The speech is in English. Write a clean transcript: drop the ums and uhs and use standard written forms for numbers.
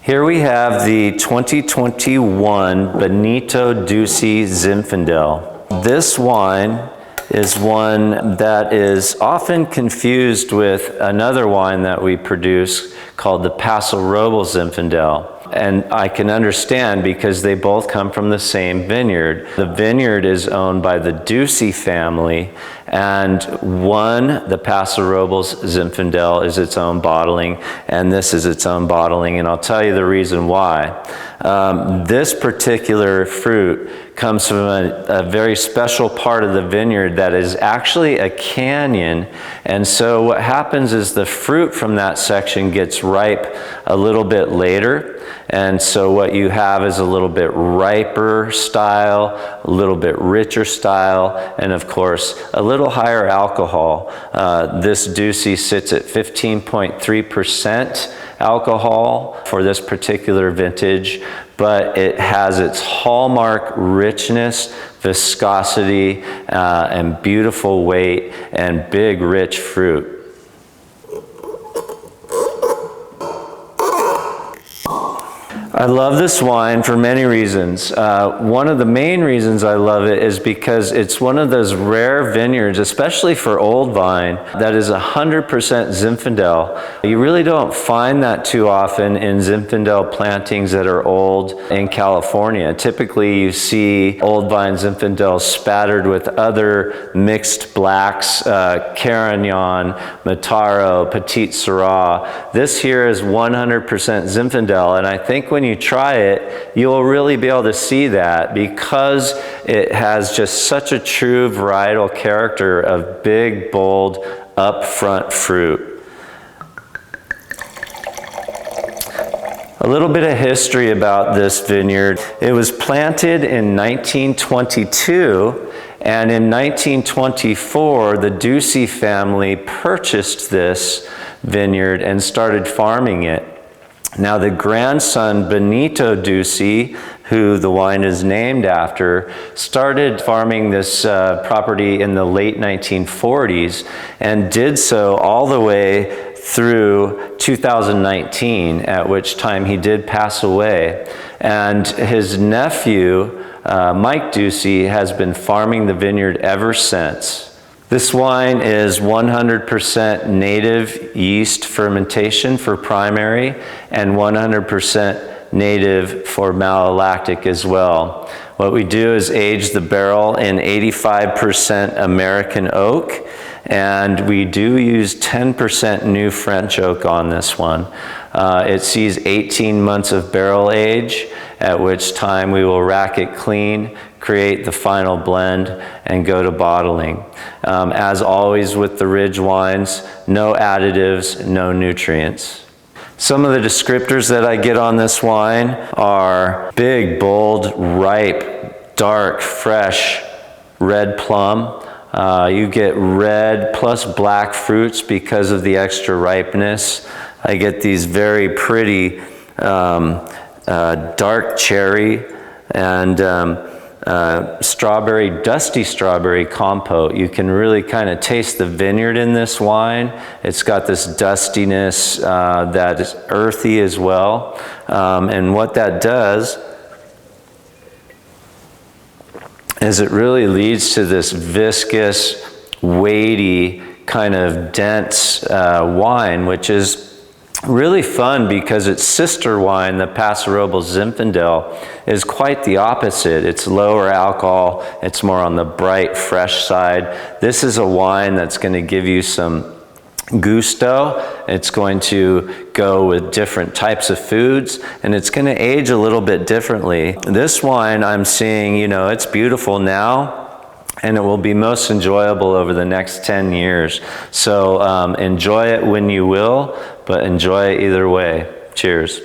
Here we have the 2021 Benito Dusi Zinfandel. This wine is one that is often confused with another wine that we produce called the Paso Robles Zinfandel. And I can understand because they both come from the same vineyard. The vineyard is owned by the Dusi family, and the Paso Robles Zinfandel is its own bottling, and this is its own bottling, and I'll tell you the reason why. This particular fruit comes from a very special part of the vineyard that is actually a canyon, and so what happens is the fruit from that section gets ripe a little bit later, and so what you have is a little bit riper style, a little bit richer style, and of course a little higher alcohol. This Dusi sits at 15.3% alcohol for this particular vintage, but it has its hallmark richness, viscosity, and beautiful weight and big rich fruit. I love this wine for many reasons. One of the main reasons I love it is because it's one of those rare vineyards, especially for old vine, that is 100% Zinfandel. You really don't find that too often in Zinfandel plantings that are old in California. Typically you see old vine Zinfandel spattered with other mixed blacks, Carignan, Mataro, Petit Syrah. This here is 100% Zinfandel, and I think when you try it, you'll really be able to see that because it has just such a true varietal character of big, bold, upfront fruit. A little bit of history about this vineyard. It was planted in 1922, and in 1924, the Dusi family purchased this vineyard and started farming it. Now the grandson, Benito Dusi, who the wine is named after, started farming this property in the late 1940s and did so all the way through 2019, at which time he did pass away. And his nephew, Mike Dusi, has been farming the vineyard ever since. This wine is 100% native yeast fermentation for primary and 100% native for malolactic as well. What we do is age the barrel in 85% American oak, and we do use 10% new French oak on this one. It sees 18 months of barrel age, at which time we will rack it clean, create the final blend, and go to bottling. As always with the Ridge wines, no additives, no nutrients. Some of the descriptors that I get on this wine are big, bold, ripe, dark, fresh, red plum. You get red plus black fruits because of the extra ripeness. I get these very pretty dark cherry and dusty strawberry compote. You can really kind of taste the vineyard in this wine. It's got this dustiness that is earthy as well. And what that does is it really leads to this viscous, weighty, kind of dense wine, which is really fun because its sister wine, the Paso Robles Zinfandel, is quite the opposite. It's lower alcohol, it's more on the bright, fresh side. This is a wine that's going to give you some gusto. It's going to go with different types of foods, and it's going to age a little bit differently. This wine, I'm seeing, it's beautiful now, and it will be most enjoyable over the next 10 years. So enjoy it when you will, but enjoy it either way. Cheers.